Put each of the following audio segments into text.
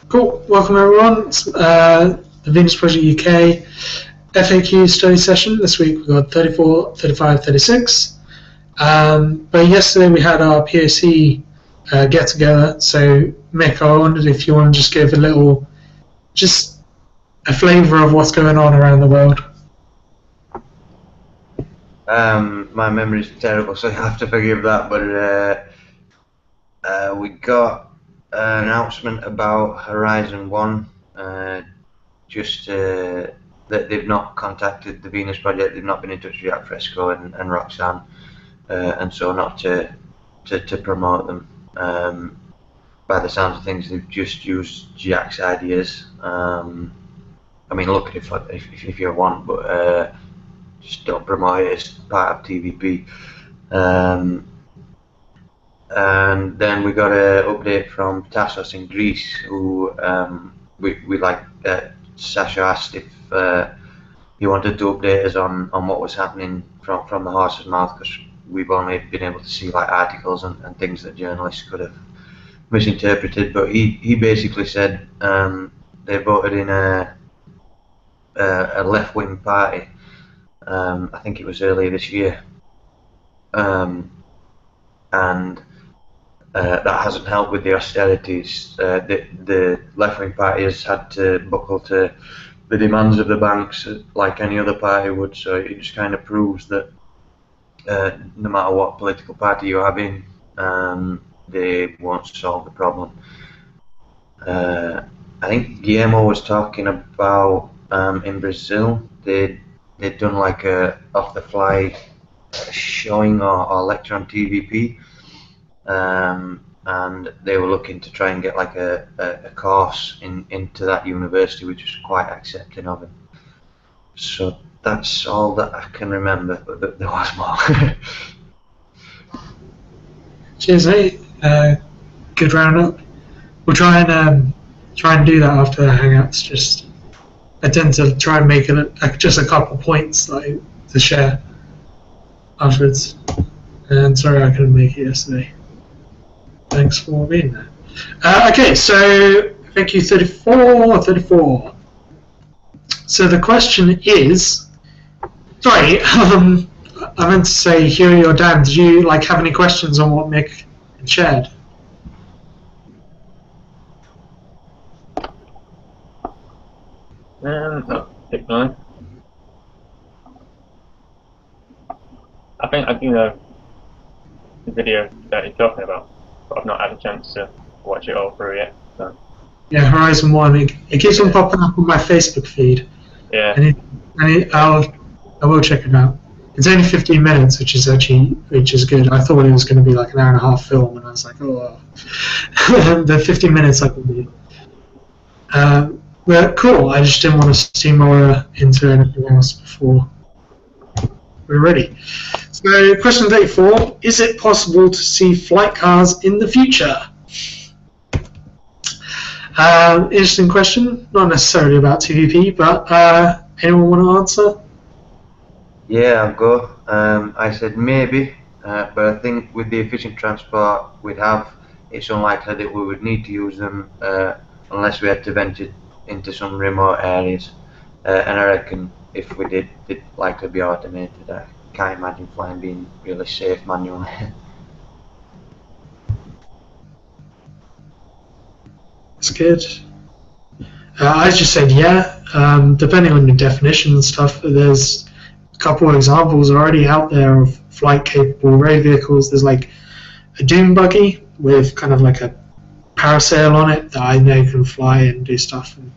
Cool. Welcome everyone. It's the Venus Project UK FAQ study session. This week we've got 34, 35, 36. But yesterday we had our POC get together. So Mick, I wondered if you want to just give just a flavour of what's going on around the world. My memory's terrible, so you have to forgive that. But we got an announcement about Horizon 1, just that they've not contacted the Venus Project, they've not been in touch with Jack Fresco and Roxanne, and so not to promote them. By the sounds of things, they've just used Jack's ideas. I mean, look at it if you want, but just don't promote it as part of TVP. And then we got an update from Tassos in Greece, who Sasha asked if he wanted to update us on what was happening from the horse's mouth, because we've only been able to see like articles and things that journalists could have misinterpreted. But he basically said they voted in a left-wing party. I think it was earlier this year, and that hasn't helped with the austerities. The left-wing party has had to buckle to the demands of the banks like any other party would, so it just kind of proves that no matter what political party you have in, they won't solve the problem. I think Guillermo was talking about in Brazil, they'd done like a off-the-fly showing or lecture on TVP, and they were looking to try and get like a course into that university, which was quite accepting of him. So that's all that I can remember, but there was more. Cheers, mate. Good roundup. We'll try and do that after the Hangouts. Just I tend to try and make it just a couple points like to share afterwards. And sorry I couldn't make it yesterday. Thanks for being there. Okay, so thank you, 34. So the question is, sorry, I meant to say, Huey or Dan, did you have any questions on what Mick had shared? Not particularly. I think I do know the video that you're talking about, but I've not had a chance to watch it all through yet. So. Yeah, Horizon 1. It keeps on popping up on my Facebook feed. Yeah. I will check it out. It's only 15 minutes, which is good. I thought it was going to be like an hour and a half film, and I was like, oh, well. The 15 minutes I can do. But cool. I just didn't want to steamroll into anything else before we're ready. So, question 34: is it possible to see flight cars in the future? Interesting question. Not necessarily about TVP, but anyone want to answer? Yeah, I'll go. I said maybe, but I think with the efficient transport we'd have, it's unlikely that we would need to use them unless we had to venture into some remote areas. And I reckon if we did, it'd likely be automated. I can't imagine flying being really safe manually. That's good. I just said yeah. Depending on your definition and stuff, there's a couple of examples already out there of flight-capable road vehicles. There's like a dune buggy with kind of like a parasail on it that I know can fly and do stuff. And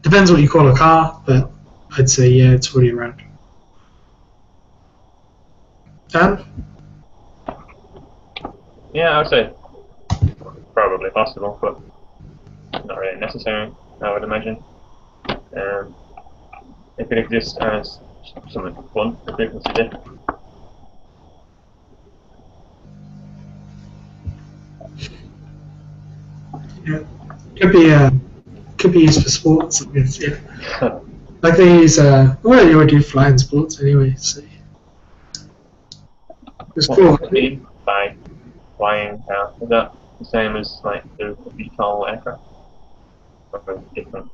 depends what you call a car, but I'd say yeah, it's already around. Dan? Yeah, I would say probably possible, but not really necessary, I would imagine. If it exists as something fun for people to do. Yeah, could be used for sports. I guess, yeah. Like they use, well, you already do flying sports anyway. So it's cool. What do you mean by flying car? Is that the same as like the VTOL aircraft? Or different?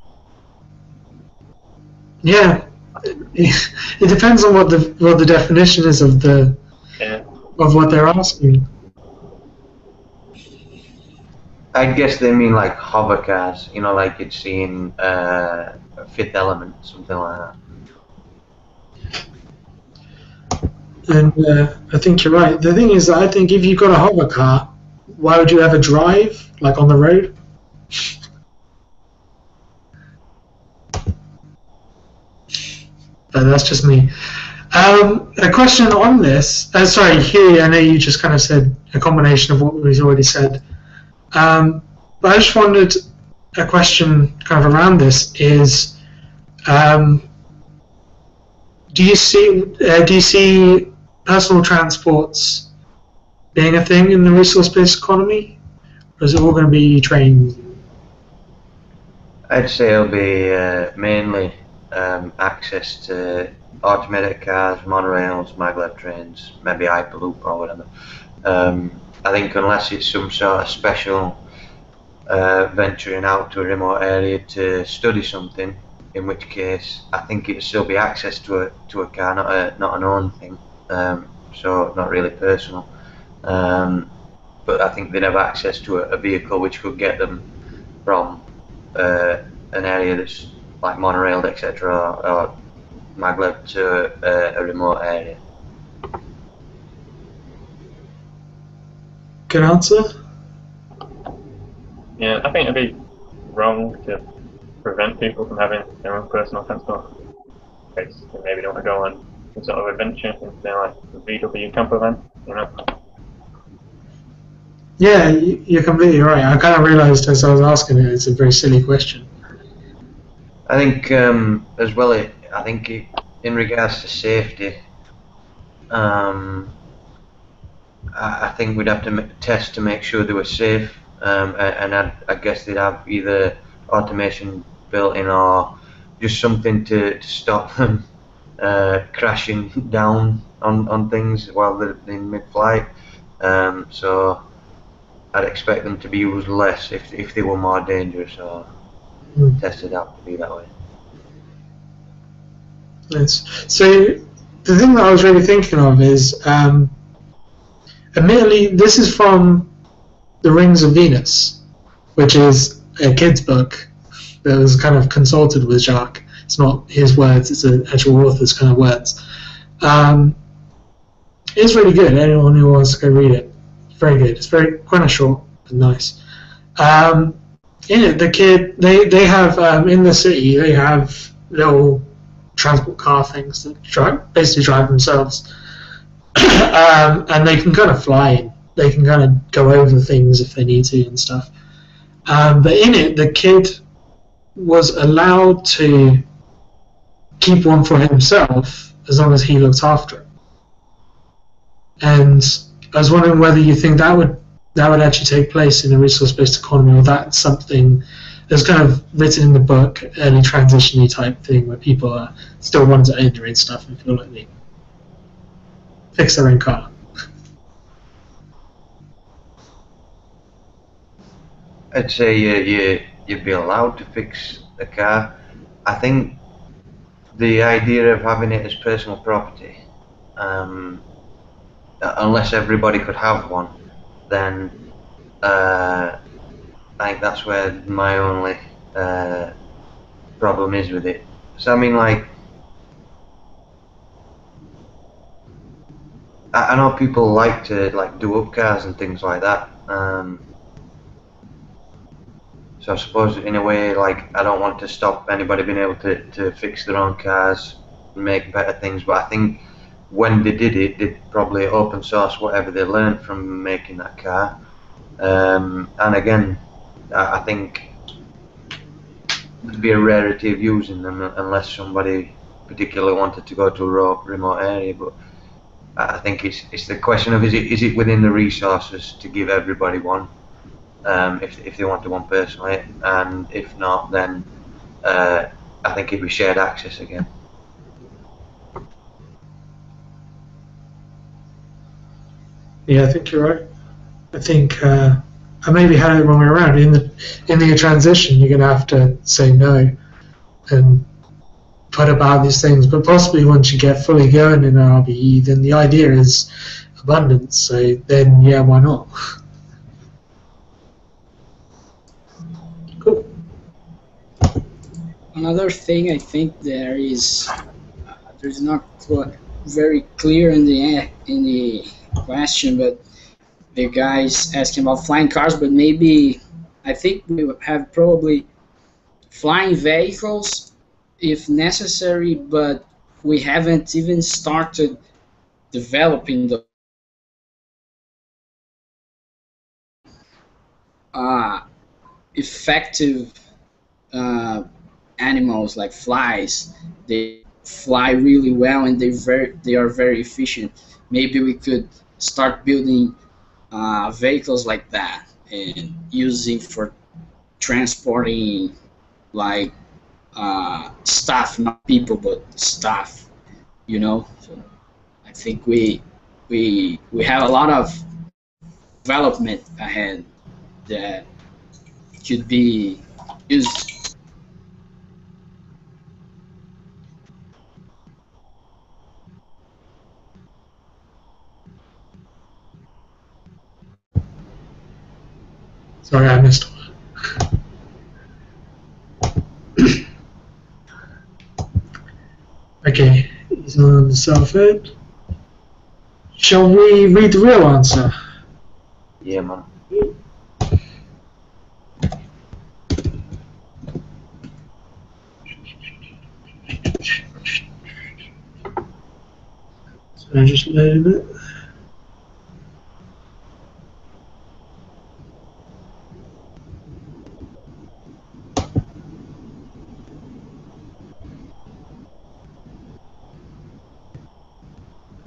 Yeah, it depends on what the definition is of Yeah. what they're asking. I guess they mean like hover cars, you know, like you'd see in Fifth Element, something like that. And I think you're right. The thing is, I think if you've got a hover car, why would you ever drive, like on the road? But that's just me. A question on this. Sorry, Huey, I know you just kind of said a combination of what we've already said. But I just wondered, a question kind of around this is, do you see personal transports being a thing in the resource-based economy, or is it all going to be trains? I'd say it'll be mainly access to automated cars, monorails, maglev trains, maybe Hyperloop or whatever. I think unless it's some sort of special venturing out to a remote area to study something, in which case I think it'd still be access to a car, not an own thing. So not really personal. But I think they'd have access to a vehicle which could get them from an area that's like monorailed, etc., or maglev to a remote area. Good answer. Yeah, I think it'd be wrong to prevent people from having their own personal transport. Because they maybe don't want to go on some sort of adventure in their like VW camper van, you know. Yeah, you're completely right. I kind of realised as I was asking it, it's a very silly question. I think as well. I think in regards to safety, I think we'd have to test to make sure they were safe, and I guess they'd have either automation built in or just something to stop them crashing down on things while they're in mid-flight. So I'd expect them to be used less if they were more dangerous or tested out to be that way. Yes. So the thing that I was really thinking of is, admittedly, this is from The Rings of Venus, which is a kid's book that was kind of consulted with Jacques. It's not his words; it's an actual author's kind of words. It's really good. Anyone who wants to go read it, it's very good. It's very kind of short and nice. In it, the kid they have in the city they have little transport car things that basically drive themselves, and they can kind of fly. They can kind of go over things if they need to and stuff. But in it, the kid was allowed to keep one for himself as long as he looked after it. And I was wondering whether you think that would actually take place in a resource-based economy, or that's something that's kind of written in the book, early transition-y type thing, where people are still wanting to own their own stuff and feel like they fix their own car. I'd say you'd be allowed to fix a car. I think the idea of having it as personal property, unless everybody could have one, then I think that's where my only problem is with it. So I mean, like, I know people like to do up cars and things like that. So I suppose in a way, like, I don't want to stop anybody being able to fix their own cars and make better things, but I think when they did it, they'd probably open source whatever they learned from making that car. And again, I think it'd be a rarity of using them unless somebody particularly wanted to go to a remote area. But I think it's the question of is it within the resources to give everybody one, if they wanted one personally, and if not, then I think it'd be shared access again. Yeah, I think you're right. I think maybe had it the wrong way around. In the transition, you're going to have to say no and put about these things. But possibly once you get fully going in an RBE, then the idea is abundance. So then, yeah, why not? Cool. Another thing I think there's not very clear in the question, but the guy's asking about flying cars, but maybe I think we have probably flying vehicles if necessary, but we haven't even started developing the effective animals like flies. They fly really well and they are very efficient. Maybe we could start building vehicles like that and using for transporting like stuff, not people but stuff, you know. So I think we have a lot of development ahead that could be used. Sorry, I missed one. Okay, he's on the south end. Shall we read the real answer? Yeah, man. So I just loaded it.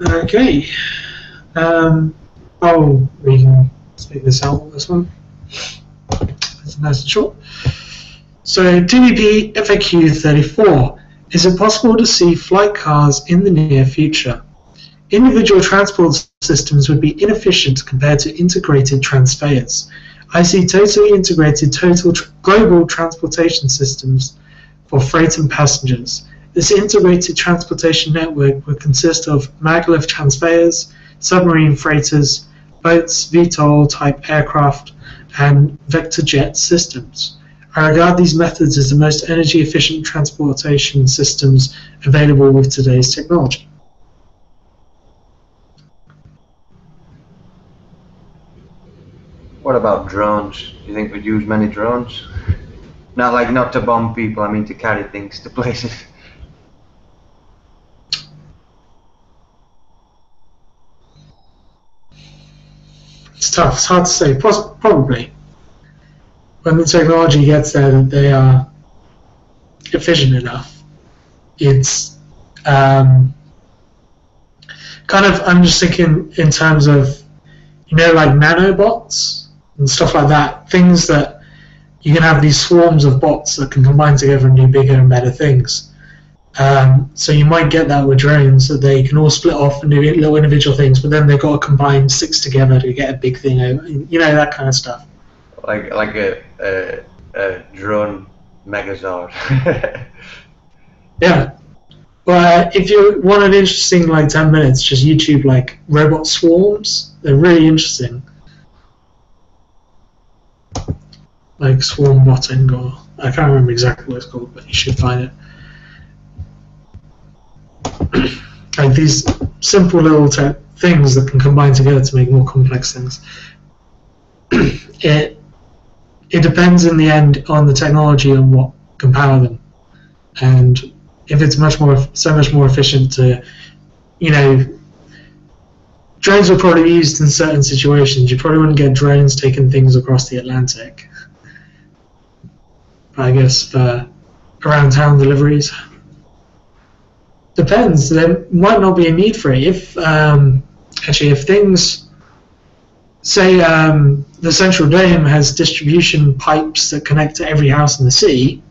Okay. We can speak this out, this one. That's nice and short. So, DVP FAQ 34. Is it possible to see flight cars in the near future? Individual transport systems would be inefficient compared to integrated transfers. I see totally integrated global transportation systems for freight and passengers. This integrated transportation network would consist of maglev transfers, submarine freighters, boats, VTOL-type aircraft, and vector jet systems. I regard these methods as the most energy-efficient transportation systems available with today's technology. What about drones? Do you think we'd use many drones? Not to bomb people, I mean to carry things to places. It's tough. It's hard to say. Probably. When the technology gets there that they are efficient enough, it's kind of, I'm just thinking in terms of, like nanobots and stuff like that, things that you can have these swarms of bots that can combine together and do bigger and better things. So you might get that with drones, that they can all split off and do little individual things, but then they've got to combine 6 together to get a big thing out. That kind of stuff. Like a drone Megazord. Yeah. Well, if you want an interesting 10 minutes, just YouTube robot swarms. They're really interesting. Like swarm botting, or I can't remember exactly what it's called, but you should find it. Like these simple little things that can combine together to make more complex things. It depends in the end on the technology and what can power them. And if it's so much more efficient to, drones would probably be used in certain situations. You probably wouldn't get drones taking things across the Atlantic. But I guess for around town deliveries. Depends. There might not be a need for it. If things, say the central dome has distribution pipes that connect to every house in the city,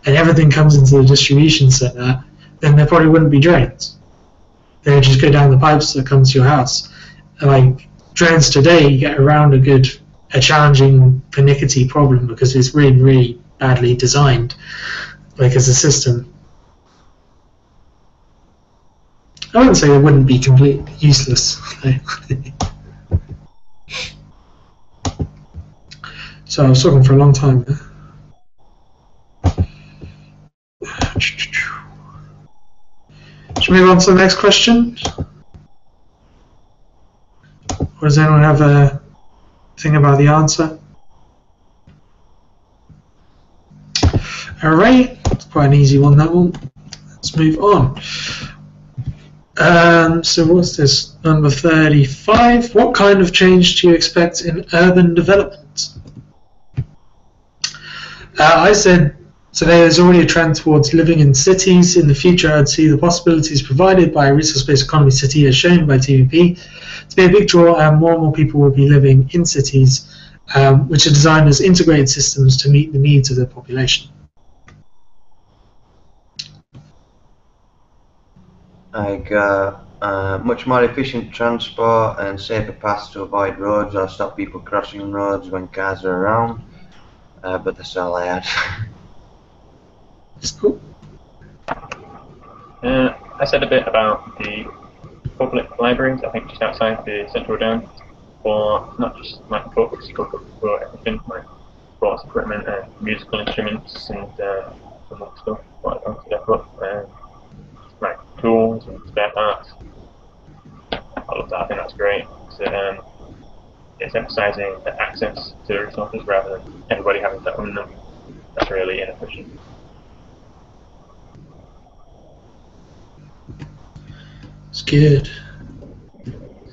and everything comes into the distribution center, then there probably wouldn't be drains. They would just go down the pipes that come to your house. Like drones today get around a good a challenging pernickety problem because it's really, really badly designed, like as a system. I wouldn't say it wouldn't be completely useless. So I was talking for a long time there. Should we move on to the next question? Or does anyone have a thing about the answer? Alright, it's quite an easy one, that one. Let's move on. So what's this? Number 35. What kind of change do you expect in urban development? I said today there's already a trend towards living in cities. In the future, I'd see the possibilities provided by a resource-based economy city as shown by TVP to be a big draw, and more people will be living in cities, which are designed as integrated systems to meet the needs of the population. Like much more efficient transport and safer paths to avoid roads or stop people crossing roads when cars are around. But that's all I had. That's cool. I said a bit about the public libraries, I think just outside the central dome, for not just like books, but for everything, like sports equipment and musical instruments and some other stuff, what I consider book, like tools and spare parts. I love that, I think that's great. So, it's emphasising the access to resources rather than everybody having to own them. That's really inefficient. It's good.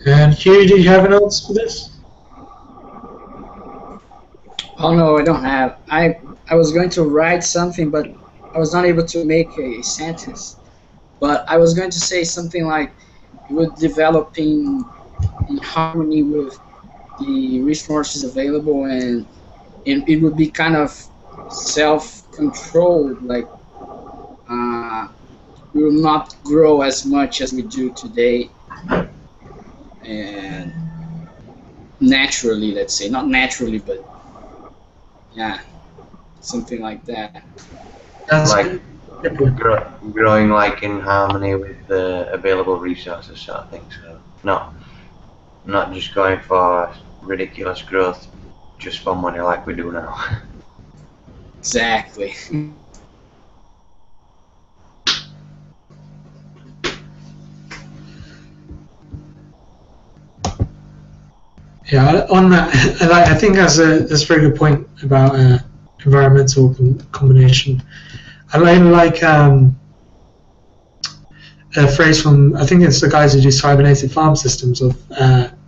And Hugh, do you have an answer for this? Oh no, I don't have. I was going to write something, but I was not able to make a sentence. But I was going to say something like, with developing in harmony with the resources available, and it would be kind of self-controlled, like we will not grow as much as we do today, and naturally, let's say, not naturally, but yeah, something like that. That's Like growing like in harmony with the available resources, sort of thing. So not just going for ridiculous growth just for money like we do now. Exactly. Yeah, on that, I think that's a very good point about environmental combination. I like a phrase from, I think it's the guys who do cybernated farm systems, of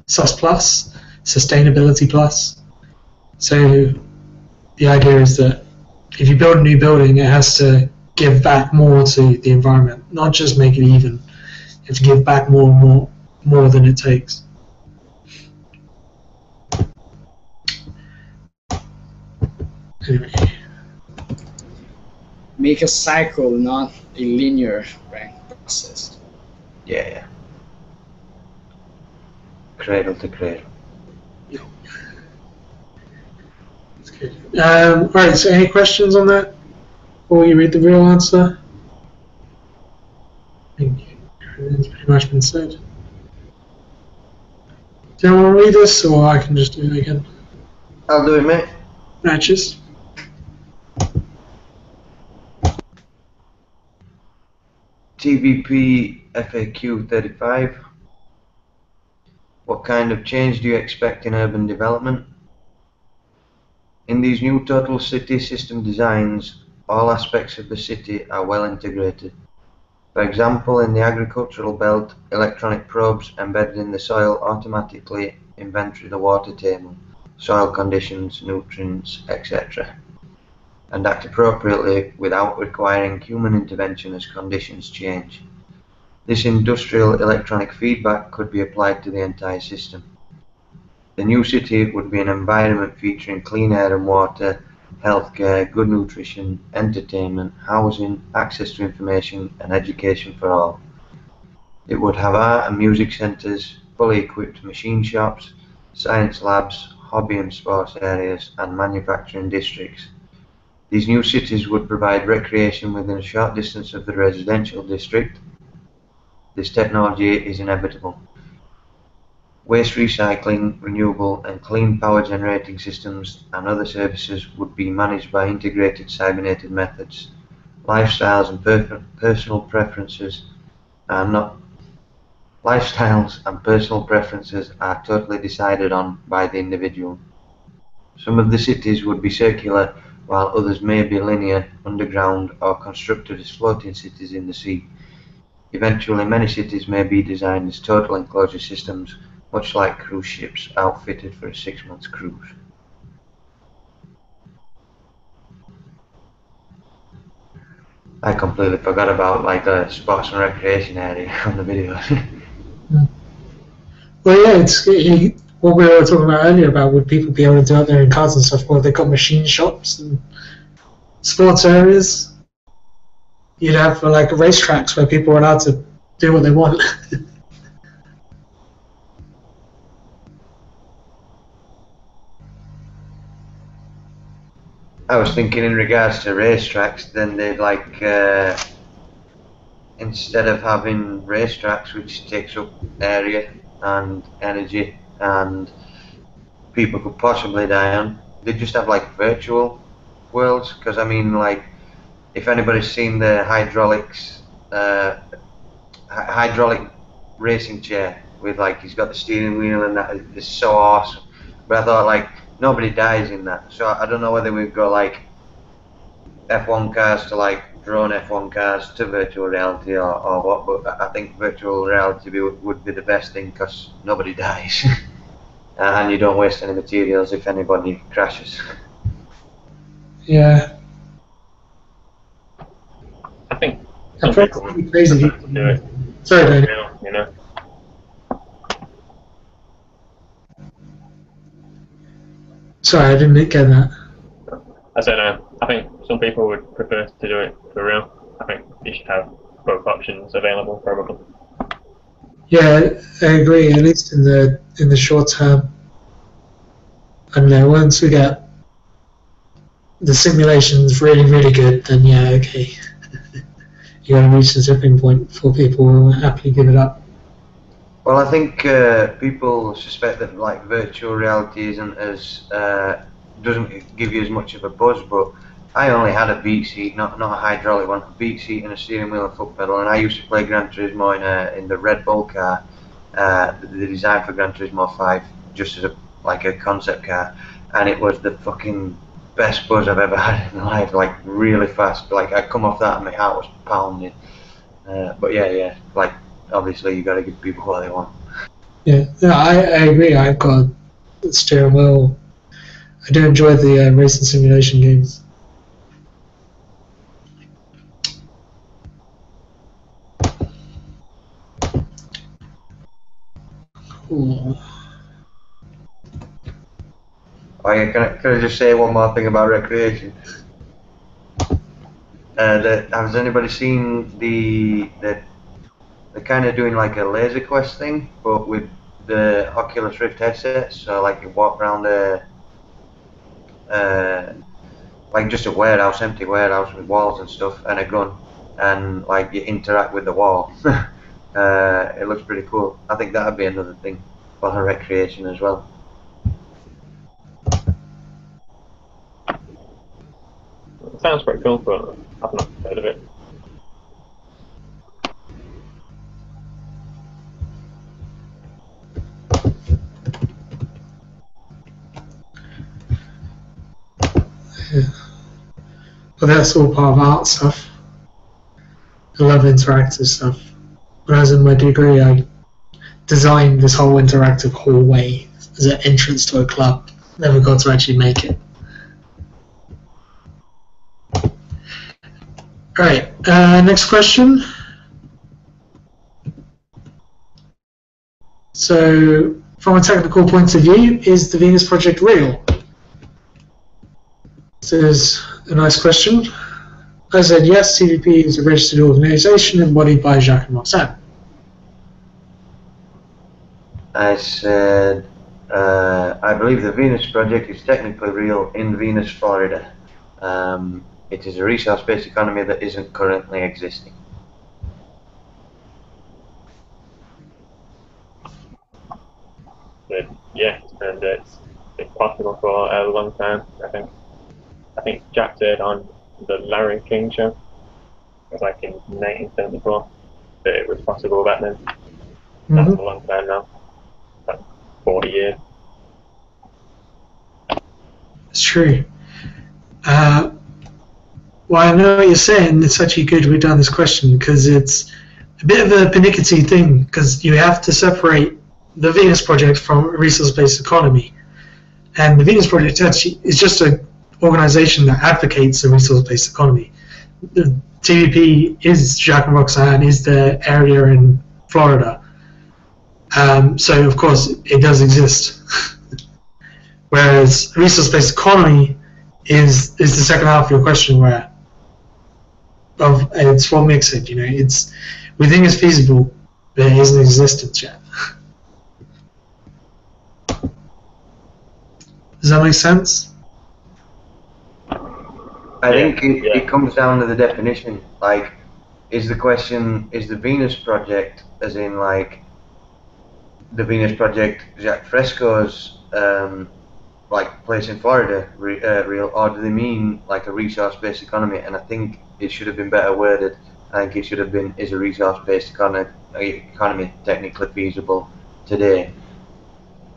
SUS Plus, Sustainability Plus. So the idea is that if you build a new building, it has to give back more to the environment, not just make it even. You have to give back more and more than it takes. Anyway. Make a cycle, not a linear process. Yeah. Cradle to cradle. That's good. Alright, so any questions on that before you read the real answer? I think everything's pretty much been said. Do you want to read this, or I can just do it again? I'll do it, mate. Matches. TVP FAQ 35. What kind of change do you expect in urban development? In these new total city system designs, all aspects of the city are well integrated. For example, in the agricultural belt, electronic probes embedded in the soil automatically inventory the water table, soil conditions, nutrients, etc., and act appropriately without requiring human intervention as conditions change. This industrial electronic feedback could be applied to the entire system. The new city would be an environment featuring clean air and water, healthcare, good nutrition, entertainment, housing, access to information and education for all. It would have art and music centres, fully equipped machine shops, science labs, hobby and sports areas, and manufacturing districts. These new cities would provide recreation within a short distance of the residential district. This technology is inevitable. Waste recycling, renewable and clean power generating systems and other services would be managed by integrated cybernetic methods. Lifestyles and personal preferences are totally decided on by the individual. Some of the cities would be circular, while others may be linear, underground, or constructed as floating cities in the sea. Eventually, many cities may be designed as total enclosure systems, much like cruise ships outfitted for a 6-month cruise. I completely forgot about like the sports and recreation area on the video. Well, yeah, what we were talking about earlier about would people be able to do out there in cars and stuff. Well, they've got machine shops and sports areas. You'd have like racetracks where people are allowed to do what they want. I was thinking in regards to racetracks, then they'd like, instead of having racetracks which takes up area and energy and people could possibly die on, they'd just have like virtual worlds. Because I mean, like, if anybody's seen the hydraulic racing chair with like, he's got the steering wheel and that is so awesome. But I thought like, nobody dies in that, so I don't know whether we've got like F1 cars to like drone F1 cars to virtual reality or what, but I think virtual reality would be the best thing because nobody dies and you don't waste any materials if anybody crashes. Yeah. I think I'm some people would crazy. prefer to do it. Sorry, Daniel. You know. Sorry, I didn't get that. I said I think some people would prefer to do it for real. I think you should have both options available, probably. Yeah, I agree. At least in the short term. I don't know. Once we get the simulations really, really good, then yeah, okay. You gotta reach the tipping point before people will happily give it up. Well, I think people suspect that like virtual reality isn't as doesn't give you as much of a buzz, but I only had a beat seat, not a hydraulic one, a beat seat and a steering wheel and foot pedal, and I used to play Gran Turismo in the Red Bull car, the design for Gran Turismo 5, just as a concept car, and it was the fucking best buzz I've ever had in my life, like really fast. Like I come off that and my heart was pounding. But yeah, like obviously you got to give people what they want. Yeah, I agree. I've got the steering wheel. I do enjoy the racing simulation games. Cool. Oh yeah, can I just say one more thing about recreation? Has anybody seen they're kind of doing like a laser quest thing, but with the Oculus Rift headsets, so like you walk around like just a warehouse, empty warehouse with walls and stuff and a gun, and like you interact with the wall. It looks pretty cool. I think that'd be another thing for her recreation as well. It sounds pretty cool, but I've not heard of it. Yeah. But that's all part of art stuff. I love interactive stuff. When I was in my degree, I designed this whole interactive hallway as an entrance to a club. Never got to actually make it. Alright, next question. So, from a technical point of view, is the Venus Project real? This is a nice question. I said yes, CVP is a registered organization embodied by Jacques and Roxanne. I said I believe the Venus project is technically real in Venus, Florida. It is a resource-based economy that isn't currently existing. But yeah, and it's possible for a long time. I think Jack said on the Larry King show, it was like in 1974, that it was possible back then. That's a long time now, like 40 years. It's true. Well, I know what you're saying. It's actually good we've done this question because it's a bit of a pernickety thing because you have to separate the Venus Project from a resource-based economy. And the Venus Project actually is just an organization that advocates a resource-based economy. The TVP is Jacques and Roxanne, is the area in Florida. So, of course, it does exist. Whereas resource-based economy is the second half of your question, where it's what Mick said. You know, we think it's feasible, but it isn't in existence yet. Does that make sense? I think it comes down to the definition. Like, is the Venus project, as in like the Venus project, Jacques Fresco's like place in Florida real, or do they mean like a resource-based economy? And I think it should have been better worded. I think it should have been, is a resource-based economy technically feasible today?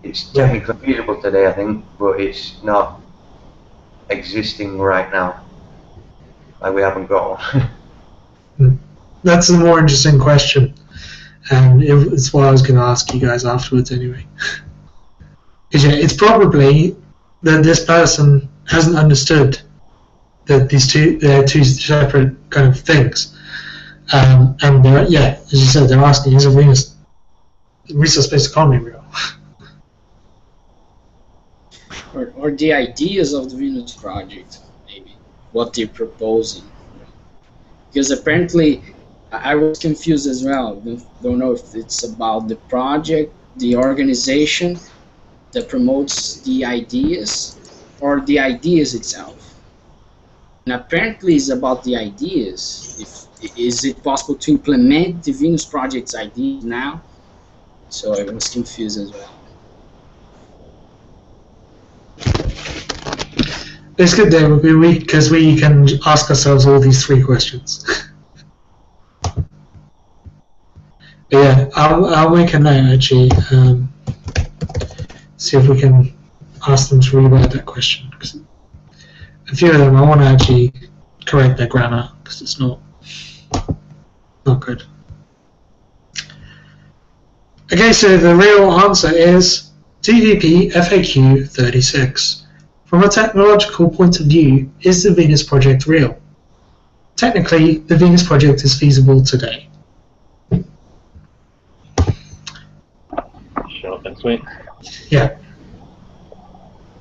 It's technically feasible today, I think, but it's not existing right now. Like, we haven't got one. That's a more interesting question, and it's what I was going to ask you guys afterwards anyway. Because it's probably that this person hasn't understood that they're two separate kind of things, and they're, as you said, they're asking, is a resource-based economy real? Or the ideas of the Venus Project, maybe what they're proposing. Because apparently, I was confused as well. Don't know if it's about the project, the organization that promotes the ideas, or the ideas itself. And apparently, it's about the ideas. Is it possible to implement the Venus Project's ideas now? So I was confused as well. It's good, David, because we can ask ourselves all these three questions. But yeah, I'll make a note actually. See if we can ask them to reword that question. Cause a few of them I want to actually correct their grammar because it's not good. Okay, so the real answer is TVP FAQ 36. From a technological point of view, is the Venus Project real? Technically, the Venus Project is feasible today. Short and sweet. Yeah.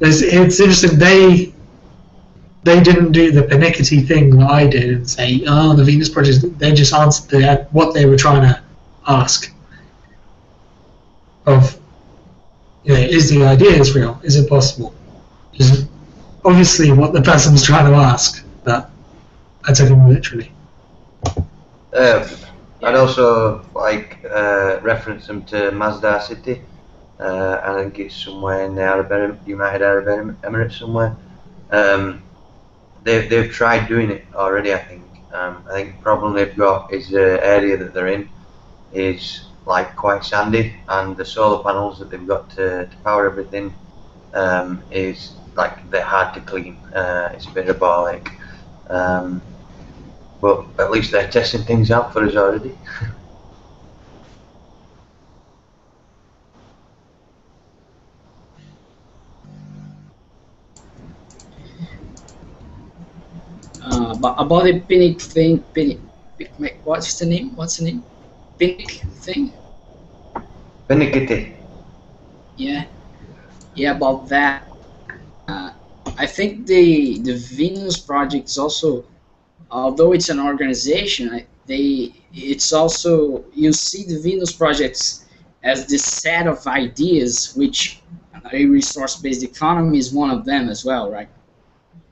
It's interesting, they didn't do the pernickety thing that I did and say, oh, the Venus Project, they just answered what they were trying to ask. Of, is the idea real? Is it possible? Is obviously what the person's trying to ask, but I took him literally. I'd also reference them to Masdar City. I think it's somewhere in the United Arab Emirates somewhere. They've tried doing it already. I think the problem they've got is the area that they're in is like quite sandy, and the solar panels that they've got to power everything is like they're hard to clean. It's a bit of a ball ache, but at least they're testing things out for us already. About the Pinnick thing, what's the name? Pinnick thing? Pinnickety. Yeah, about that. I think the Venus Project is also, although it's an organization, it's also, you see the Venus Projects as this set of ideas which a resource-based economy is one of them as well, right?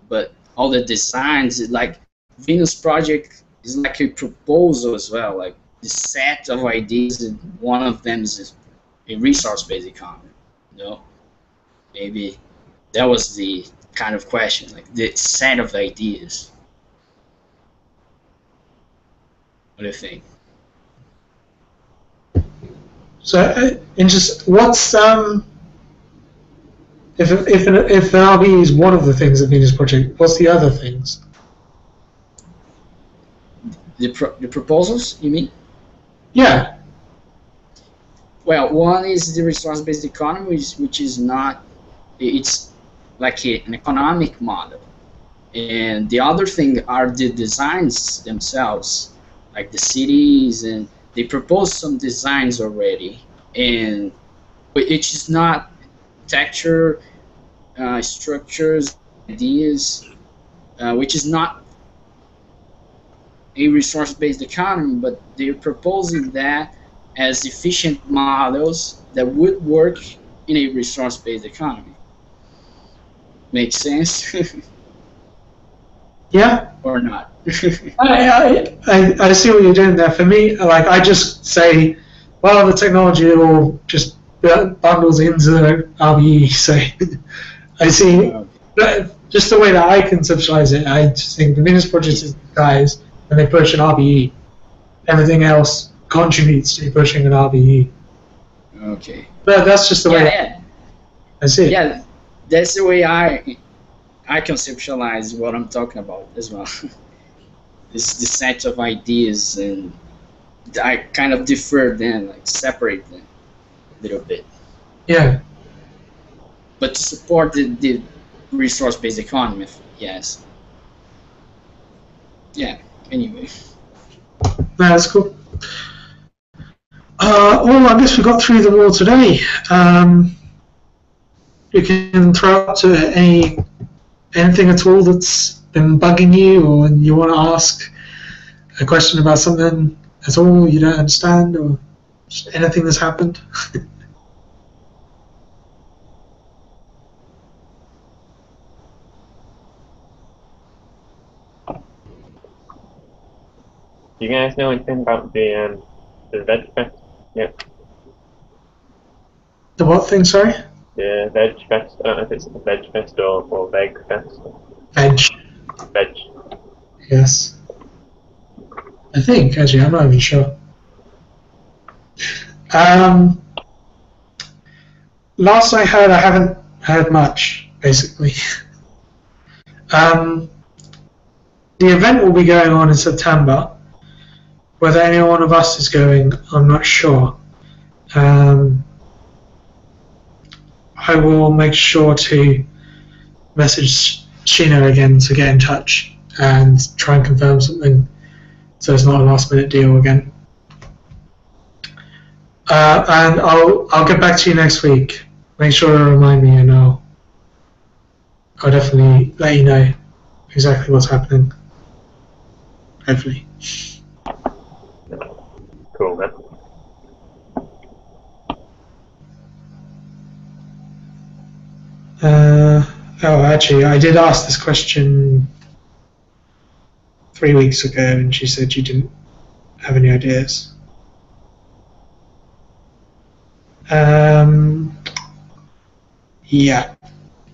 But all the designs, like Venus Project is like a proposal as well, like the set of ideas, and one of them is a resource-based economy. You know, maybe that was the kind of question, like the set of ideas. What do you think? So, what's if an RBE is one of the things of Venus Project, what's the other things? The proposals, you mean? Yeah. Well, one is the resource-based economy, which is not, it's like an economic model. And the other thing are the designs themselves, like the cities, and they propose some designs already, and which is not texture, structures, ideas, which is not a resource-based economy, but they're proposing that as efficient models that would work in a resource-based economy. Makes sense? Yeah. Or not? I see what you're doing there. For me, like, I just say, well, the technology all just bundles into RBE. So I see, just the way that I conceptualize it, I just think the Venus Project is guys, and they push an RBE. Everything else contributes to pushing an RBE. Okay. But that's just the way I see it. Yeah, that's the way I conceptualize what I'm talking about as well. This the set of ideas, and I kind of differ them, like separate them a little bit. Yeah. But to support the resource-based economy, yes. Yeah. Anyway. That's cool. Well, I guess we got through them all today. You can throw up to anything at all that's been bugging you, or you want to ask a question about something at all you don't understand, or just anything that's happened. Do you guys know anything about the Veg Fest? Yeah. The what thing, sorry? The Veg Fest. I don't know if it's Veg Fest or Veg Fest. Veg. Veg. Yes. I think, actually, I'm not even sure. Last I heard, I haven't heard much, basically. The event will be going on in September. Whether any one of us is going, I'm not sure. I will make sure to message Sheena again to get in touch and try and confirm something, so it's not a last minute deal again. And I'll get back to you next week. Make sure to remind me, and I'll definitely let you know exactly what's happening. Hopefully. Cool, man. Oh, actually, I did ask this question 3 weeks ago, and she said you didn't have any ideas. Yeah,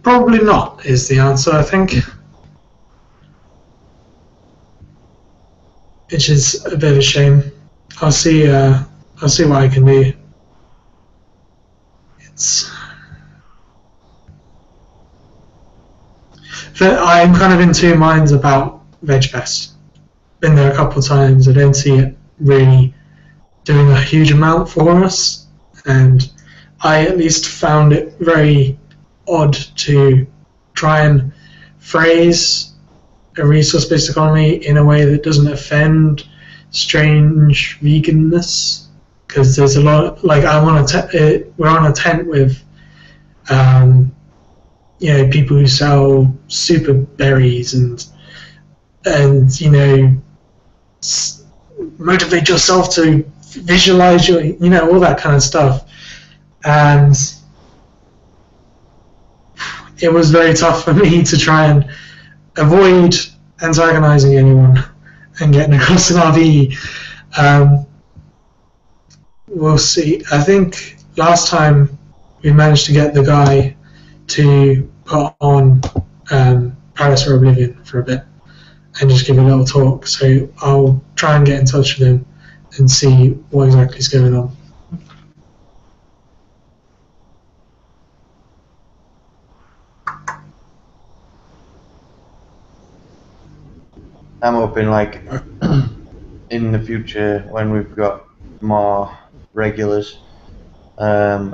probably not is the answer, I think. Which is a bit of a shame. I'll see what I can do. I'm kind of in two minds about VegFest. Been there a couple of times. I don't see it really doing a huge amount for us, and I at least found it very odd to try and phrase a resource-based economy in a way that doesn't offend strange veganness, because there's a lot, like, we're on a tent with people who sell super berries and motivate yourself to visualize all that kind of stuff. And it was very tough for me to try and avoid antagonizing anyone and getting across an RVE. We'll see. I think last time we managed to get the guy to put on Paris or Oblivion for a bit and just give a little talk. So I'll try and get in touch with him and see what exactly is going on. I'm hoping, like, in the future when we've got more regulars and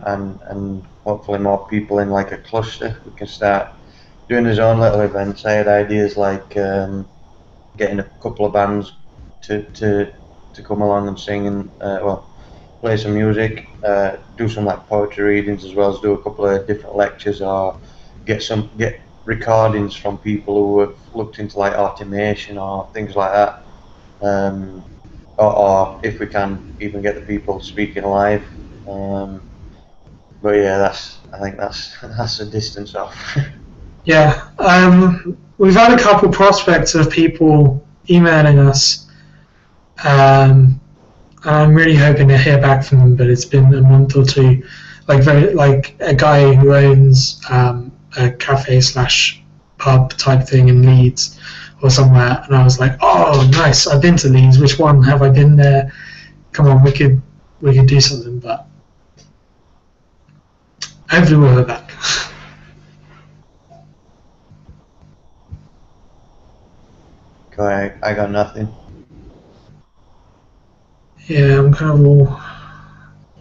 hopefully more people in like a cluster, we can start doing his own little events. I had ideas like getting a couple of bands to come along and sing and play some music, do some like poetry readings as well as do a couple of different lectures, or get recordings from people who have looked into like automation or things like that, or if we can even get the people speaking live. But yeah, I think that's a distance off. Yeah, we've had a couple prospects of people emailing us, and I'm really hoping to hear back from them. But it's been a month or two. Like a guy who owns a cafe/pub type thing in Leeds or somewhere, and I was like, oh, nice! I've been to Leeds. Which one have I been there? Come on, we could do something, but hopefully we'll hear back. I got nothing. Yeah, I'm kind of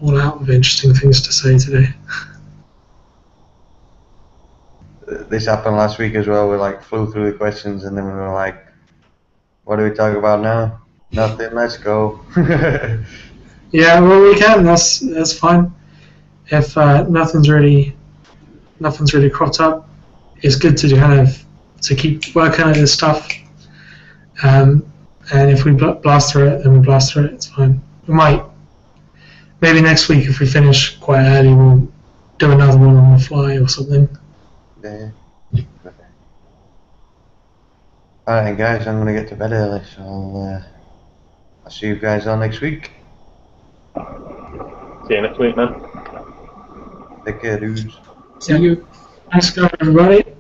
all out of interesting things to say today. This happened last week as well. We like flew through the questions and then we were like, what do we talk about now? Nothing, let's go. Yeah, well, we can. That's fine. If nothing's really cropped up, it's good to to keep working on this stuff. And if we blast through it, then we blast through it. It's fine. We might, maybe next week if we finish quite early, we'll do another one on the fly or something. Yeah. Alright guys, I'm gonna get to bed early, so I'll see you guys all next week. See you next week, man. Take care, dudes. See you. Thanks, everybody.